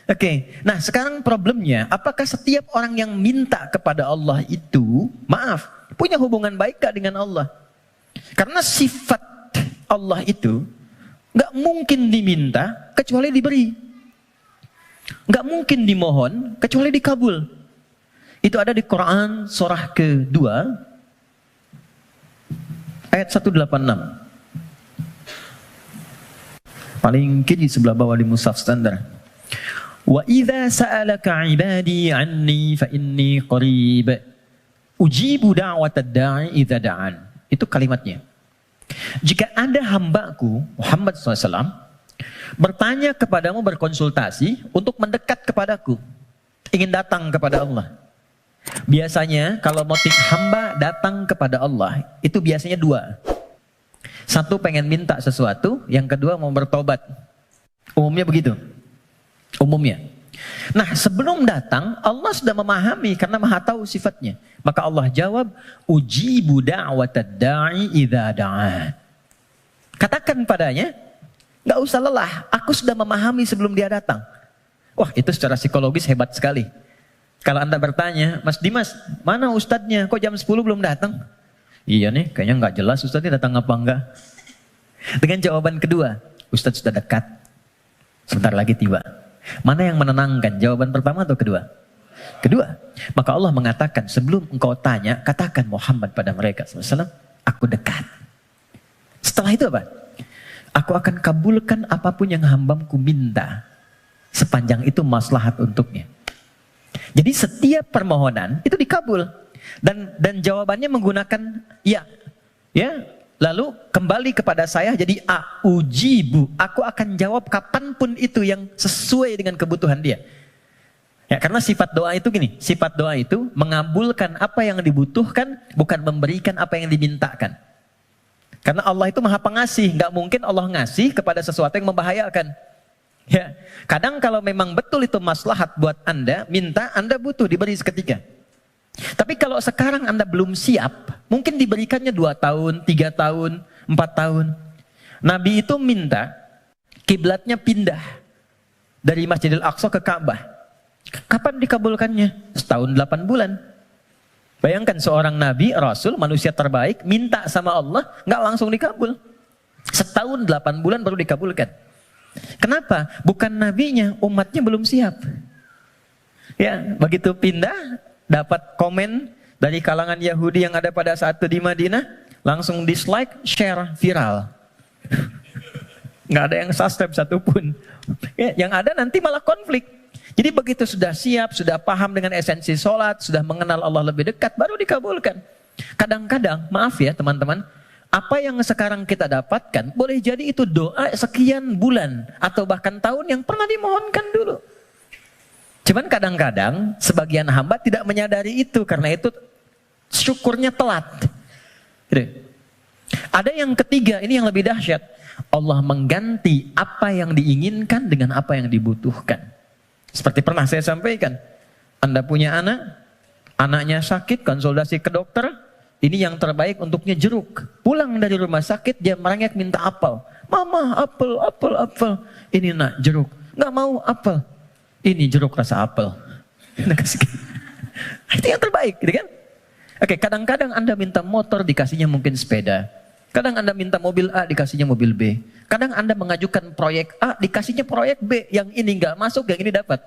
Oke, nah sekarang problemnya, apakah setiap orang yang minta kepada Allah itu, maaf, punya hubungan baik gak dengan Allah? Karena sifat Allah itu gak mungkin diminta kecuali diberi. Gak mungkin dimohon kecuali dikabul. Itu ada di Quran surah kedua ayat 186. Paling kiri sebelah bawah di mushaf standar. Wa idza sa'alaka 'ibadi 'anni fa inni qarib ujibu da'watad da'i idza da'an. Itu kalimatnya. Jika ada hambaku Muhammad SAW bertanya kepadamu, berkonsultasi untuk mendekat kepadaku, ingin datang kepada Allah. Biasanya kalau motif hamba datang kepada Allah itu biasanya dua. Satu, pengen minta sesuatu, yang kedua mau bertobat. Umumnya begitu. Umumnya. Nah, sebelum datang Allah sudah memahami karena Maha tahu sifatnya. Maka Allah jawab, ujibu da'watad da'i idza da'a. Katakan padanya, gak usah lelah, aku sudah memahami sebelum dia datang. Wah, itu secara psikologis hebat sekali. Kalau Anda bertanya, Mas Dimas, mana ustadznya? Kok jam 10 belum datang? Iya nih, kayaknya nggak jelas ustadznya datang apa enggak. Dengan jawaban kedua, ustadz sudah dekat, sebentar lagi tiba. Mana yang menenangkan, jawaban pertama atau kedua? Kedua. Maka Allah mengatakan, sebelum engkau tanya, katakan Muhammad pada mereka SAW, aku dekat. Setelah itu apa? Aku akan kabulkan apapun yang hambaku minta, sepanjang itu maslahat untuknya. Jadi setiap permohonan itu dikabul. Dan jawabannya menggunakan ya. Lalu kembali kepada saya jadi ujibu. Aku akan jawab kapanpun itu yang sesuai dengan kebutuhan dia. Ya, karena sifat doa itu gini, sifat doa itu mengabulkan apa yang dibutuhkan, bukan memberikan apa yang dimintakan. Karena Allah itu Maha Pengasih, nggak mungkin Allah ngasih kepada sesuatu yang membahayakan. Ya, kadang kalau memang betul itu maslahat buat Anda, minta, Anda butuh diberi seketika. Tapi kalau sekarang Anda belum siap, mungkin diberikannya 2 tahun, 3 tahun, 4 tahun. Nabi itu minta kiblatnya pindah dari Masjidil Aqsa ke Ka'bah. Kapan dikabulkannya? Setahun 8 bulan. Bayangkan seorang Nabi, Rasul, manusia terbaik, minta sama Allah, nggak langsung dikabul. Setahun 8 bulan baru dikabulkan. Kenapa? Bukan nabinya, umatnya belum siap. Ya, begitu pindah, dapat komen dari kalangan Yahudi yang ada pada saat itu di Madinah, langsung dislike, share, viral. Nggak ada yang subscribe satupun. Ya, yang ada nanti malah konflik. Jadi begitu sudah siap, sudah paham dengan esensi sholat, sudah mengenal Allah lebih dekat, baru dikabulkan. Kadang-kadang, maaf ya teman-teman, apa yang sekarang kita dapatkan, boleh jadi itu doa sekian bulan, atau bahkan tahun yang pernah dimohonkan dulu. Cuman kadang-kadang sebagian hamba tidak menyadari itu, karena itu syukurnya telat. Gitu. Ada yang ketiga, ini yang lebih dahsyat. Allah mengganti apa yang diinginkan dengan apa yang dibutuhkan. Seperti pernah saya sampaikan, Anda punya anak, anaknya sakit, konsultasi ke dokter, ini yang terbaik untuknya jeruk. Pulang dari rumah sakit, dia merengek minta apel. Mama, apel, apel, apel. Ini nak, jeruk. Nggak mau apel. Ini jeruk rasa apel. Itu yang terbaik, gitu kan? Oke, kadang-kadang Anda minta motor, dikasihnya mungkin sepeda. Kadang Anda minta mobil A, dikasihnya mobil B. Kadang Anda mengajukan proyek A, dikasihnya proyek B. Yang ini nggak masuk, yang ini dapat.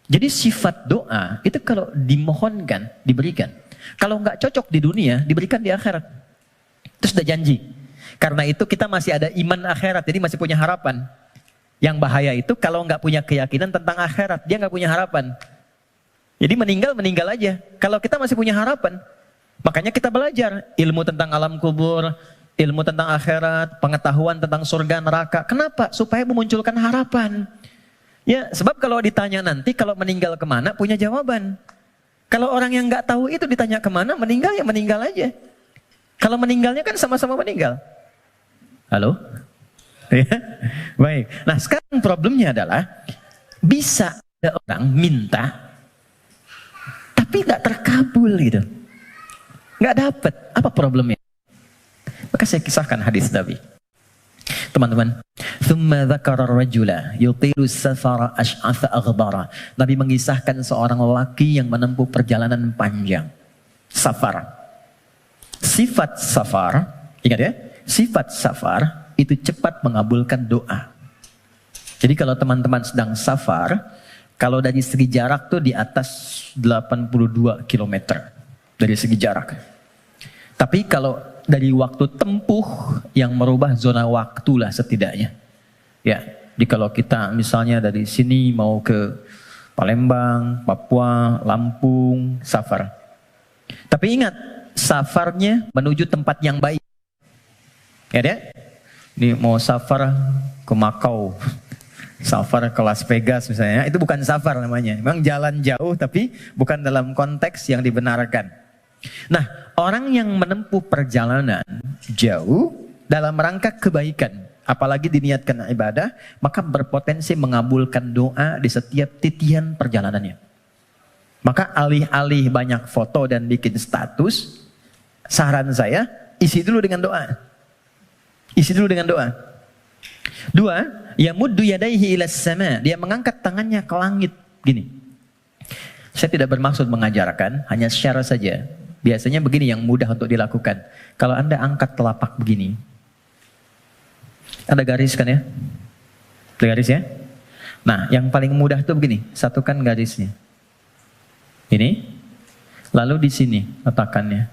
Jadi sifat doa, itu kalau dimohonkan, diberikan. Kalau nggak cocok di dunia, diberikan di akhirat. Itu sudah janji. Karena itu kita masih ada iman akhirat, jadi masih punya harapan. Yang bahaya itu kalau nggak punya keyakinan tentang akhirat, dia nggak punya harapan. Jadi meninggal aja. Kalau kita masih punya harapan, makanya kita belajar ilmu tentang alam kubur, ilmu tentang akhirat, pengetahuan tentang surga neraka. Kenapa? Supaya memunculkan harapan. Ya, sebab kalau ditanya nanti, kalau meninggal kemana, punya jawaban. Kalau orang yang nggak tahu itu ditanya kemana, meninggal ya meninggal aja. Kalau meninggalnya kan sama-sama meninggal. Halo? Ya, baik. Nah sekarang problemnya adalah bisa ada orang minta tapi nggak terkabul gitu, nggak dapat. Apa problemnya? Maka saya kisahkan hadis Nabi. Teman-teman, thumma dzakara ar-rajula yutilu safara ash'atha aghbara. Nabi mengisahkan seorang lelaki yang menempuh perjalanan panjang. Safar. Sifat safar, ingat ya, sifat safar itu cepat mengabulkan doa. Jadi kalau teman-teman sedang safar, kalau dari segi jarak tuh di atas 82 km dari segi jarak. Tapi kalau dari waktu tempuh yang merubah zona waktu lah setidaknya. Ya, jadi kalau kita misalnya dari sini mau ke Palembang, Papua, Lampung, safar. Tapi ingat, safarnya menuju tempat yang baik. Ya, ini mau safar ke Makau, safar ke Las Vegas misalnya, itu bukan safar namanya. Memang jalan jauh tapi bukan dalam konteks yang dibenarkan. Nah, orang yang menempuh perjalanan jauh dalam rangka kebaikan, apalagi diniatkan ibadah, maka berpotensi mengabulkan doa di setiap titian perjalanannya. Maka alih-alih banyak foto dan bikin status, saran saya, isi dulu dengan doa. Isi dulu dengan doa. Dua, yamuddu yadaihi ilas sama. Dia mengangkat tangannya ke langit. Gini. Saya tidak bermaksud mengajarkan, hanya share saja. Biasanya begini yang mudah untuk dilakukan. Kalau Anda angkat telapak begini. Ada garis kan ya? Ada garis ya? Nah, yang paling mudah itu begini. Satukan garisnya. Ini. Lalu di sini letakkannya.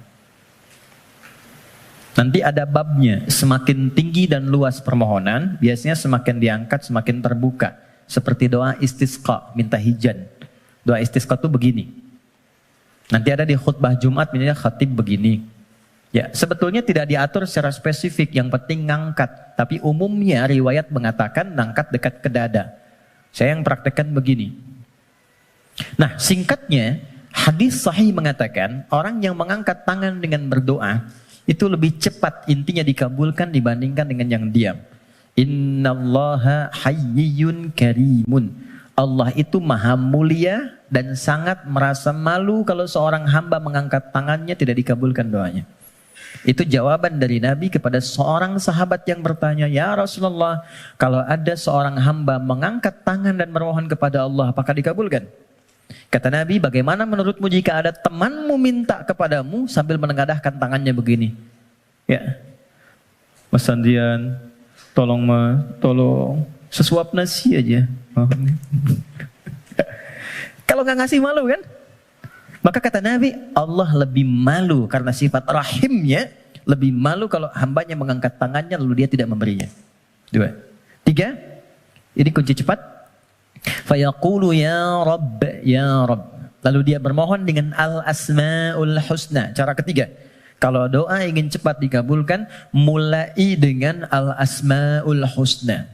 Nanti ada babnya, semakin tinggi dan luas permohonan, biasanya semakin diangkat, semakin terbuka. Seperti doa istisqa, minta hujan. Doa istisqa itu begini. Nanti ada di khutbah Jumat, misalnya khatib begini. Ya, sebetulnya tidak diatur secara spesifik, yang penting ngangkat. Tapi umumnya riwayat mengatakan ngangkat dekat ke dada. Saya yang praktekkan begini. Nah, singkatnya, hadis sahih mengatakan, orang yang mengangkat tangan dengan berdoa, itu lebih cepat intinya dikabulkan dibandingkan dengan yang diam. Innallaha hayyun karimun. Allah itu maha mulia dan sangat merasa malu kalau seorang hamba mengangkat tangannya tidak dikabulkan doanya. Itu jawaban dari Nabi kepada seorang sahabat yang bertanya, "Ya Rasulullah, kalau ada seorang hamba mengangkat tangan dan memohon kepada Allah, apakah dikabulkan?" Kata Nabi, bagaimana menurutmu jika ada temanmu minta kepadamu sambil menengadahkan tangannya begini? Ya, Mas Andrian, tolong sesuap nasi aja. Kalau nggak ngasih malu kan? Maka kata Nabi, Allah lebih malu karena sifat rahimnya, lebih malu kalau hambanya mengangkat tangannya lalu dia tidak memberinya. 2. 3, ini kunci cepat. Fayaqulu ya Rabb, ya Rabb. Lalu dia bermohon dengan al-asma'ul husna. Cara ketiga, kalau doa ingin cepat dikabulkan, mulai dengan al-asma'ul husna.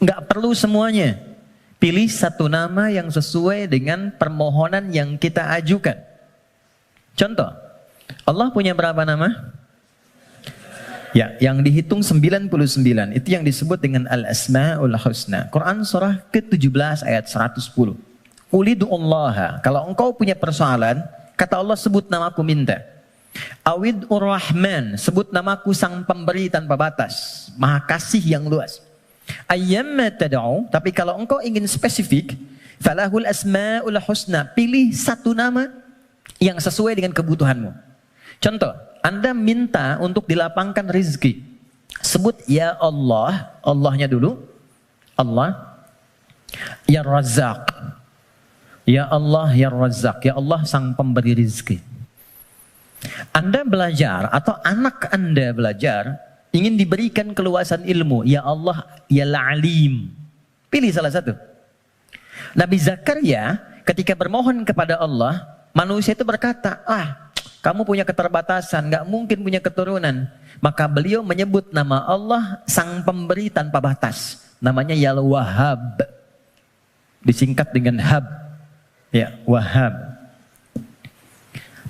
Enggak perlu semuanya. Pilih satu nama yang sesuai dengan permohonan yang kita ajukan. Contoh, Allah punya berapa nama? Ya, yang dihitung 99. Itu yang disebut dengan Al-Asma'ul Husna. Quran surah ke-17 ayat 110. Ulidu'ullaha. Kalau engkau punya persoalan, kata Allah sebut namaku minta. Awid'ur Rahman. Sebut namaku sang pemberi tanpa batas. Maha kasih yang luas. Ayyamma tad'u. Tapi kalau engkau ingin spesifik, falahul asma'ul husna. Pilih satu nama yang sesuai dengan kebutuhanmu. Contoh, Anda minta untuk dilapangkan rizki. Sebut ya Allah, Allahnya dulu. Allah. Ya Razzaq. Ya Allah, ya Razzaq. Ya Allah sang pemberi rizki. Anda belajar atau anak Anda belajar, ingin diberikan keluasan ilmu. Ya Allah, ya Alim. Pilih salah satu. Nabi Zakaria ketika bermohon kepada Allah, manusia itu berkata, kamu punya keterbatasan, gak mungkin punya keturunan. Maka beliau menyebut nama Allah sang pemberi tanpa batas. Namanya Ya Wahhab. Disingkat dengan Hab. Ya, Wahhab.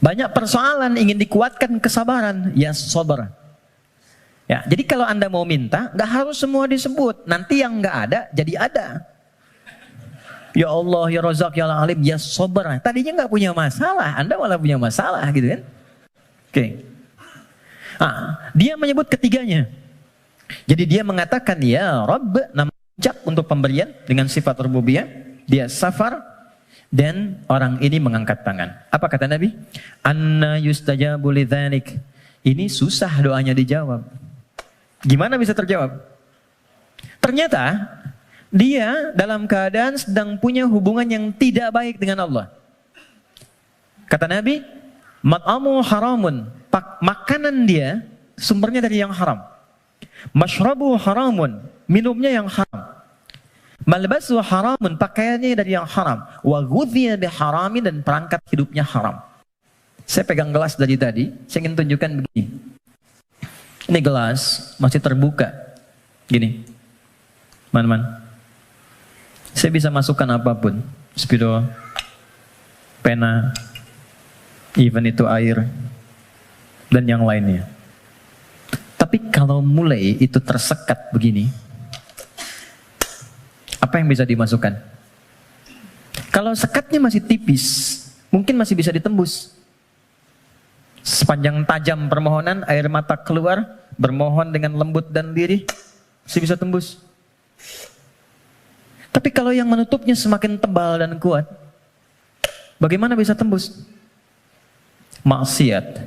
Banyak persoalan ingin dikuatkan kesabaran. Ya Sabar. Ya, jadi kalau Anda mau minta, gak harus semua disebut. Nanti yang gak ada, jadi ada. Ya Allah, ya Razak, ya Alim, ya Sabar. Tadinya gak punya masalah, Anda malah punya masalah gitu kan. Oke. Dia menyebut ketiganya. Jadi dia mengatakan ya Rabb, nama puncak untuk pemberian dengan sifat rububiyah. Dia safar dan orang ini mengangkat tangan. Apa kata Nabi? Anna yustajabu lidzalik. Ini susah doanya dijawab. Gimana bisa terjawab? Ternyata dia dalam keadaan sedang punya hubungan yang tidak baik dengan Allah. Kata Nabi, mat'amu haramun, makanan dia sumbernya dari yang haram. Mashrabu haramun, minumnya yang haram. Malbasu haramun, pakaiannya dari yang haram. Wa ghudhiya biharamin, dan perangkat hidupnya haram. Saya pegang gelas dari tadi, saya ingin tunjukkan begini. Ini gelas masih terbuka. Gini. Man. Saya bisa masukkan apapun. Spidol, pena, even itu air, dan yang lainnya. Tapi kalau mulai itu tersekat begini, apa yang bisa dimasukkan? Kalau sekatnya masih tipis, mungkin masih bisa ditembus. Sepanjang tajam permohonan, air mata keluar, bermohon dengan lembut dan lirih, masih bisa tembus. Tapi kalau yang menutupnya semakin tebal dan kuat, bagaimana bisa tembus? Maksiat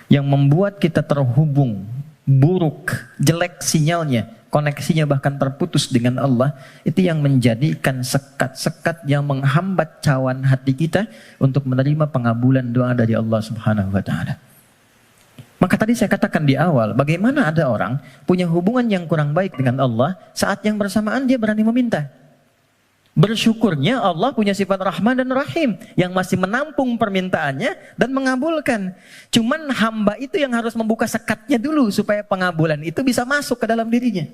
yang membuat kita terhubung buruk, jelek sinyalnya, koneksinya bahkan terputus dengan Allah, itu yang menjadikan sekat-sekat yang menghambat cawan hati kita untuk menerima pengabulan doa dari Allah Subhanahu wa taala. Maka tadi saya katakan di awal, bagaimana ada orang punya hubungan yang kurang baik dengan Allah, saat yang bersamaan dia berani meminta. Bersyukurnya Allah punya sifat Rahman dan Rahim yang masih menampung permintaannya dan mengabulkan. Cuman hamba itu yang harus membuka sekatnya dulu supaya pengabulan itu bisa masuk ke dalam dirinya.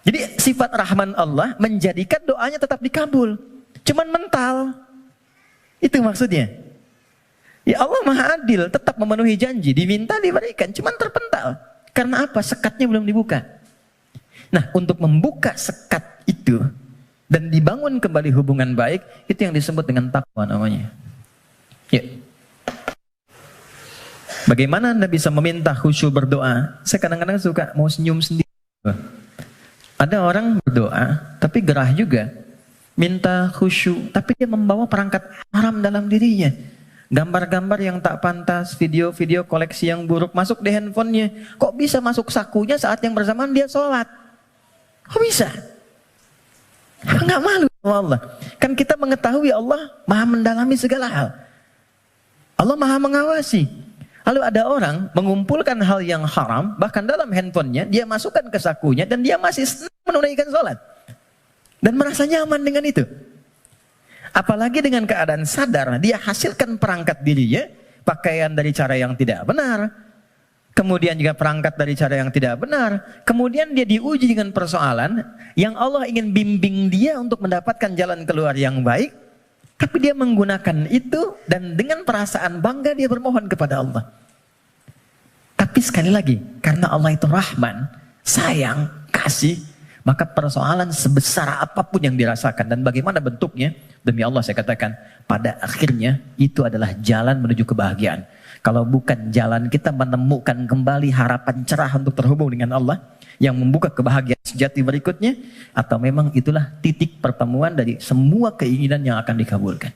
Jadi sifat Rahman Allah menjadikan doanya tetap dikabul. Cuman mental. Itu maksudnya. Ya Allah Maha Adil, tetap memenuhi janji, diminta diberikan, cuman terpental. Karena apa? Sekatnya belum dibuka. Nah, untuk membuka sekat itu dan dibangun kembali hubungan baik, itu yang disebut dengan takwa namanya. Ya. Bagaimana Anda bisa meminta khusyuk berdoa? Saya kadang-kadang suka mau senyum sendiri. Ada orang berdoa, tapi gerah juga. Minta khusyuk, tapi dia membawa perangkat haram dalam dirinya. Gambar-gambar yang tak pantas, video-video koleksi yang buruk masuk di handphonenya. Kok bisa masuk sakunya saat yang bersamaan dia sholat? Kok bisa? Nggak malu sama Allah. Kan kita mengetahui Allah maha mendalami segala hal. Allah maha mengawasi. Lalu ada orang mengumpulkan hal yang haram, bahkan dalam handphonenya, dia masukkan ke sakunya, dan dia masih senang menunaikan sholat. Dan merasa nyaman dengan itu. Apalagi dengan keadaan sadar, dia hasilkan perangkat dirinya, pakaian dari cara yang tidak benar, kemudian juga perangkat dari cara yang tidak benar, kemudian dia diuji dengan persoalan yang Allah ingin bimbing dia untuk mendapatkan jalan keluar yang baik, tapi dia menggunakan itu dan dengan perasaan bangga dia bermohon kepada Allah. Tapi sekali lagi, karena Allah itu Rahman, sayang, kasih, maka persoalan sebesar apapun yang dirasakan dan bagaimana bentuknya, demi Allah saya katakan, pada akhirnya itu adalah jalan menuju kebahagiaan. Kalau bukan jalan kita menemukan kembali harapan cerah untuk terhubung dengan Allah yang membuka kebahagiaan sejati berikutnya, atau memang itulah titik pertemuan dari semua keinginan yang akan dikabulkan.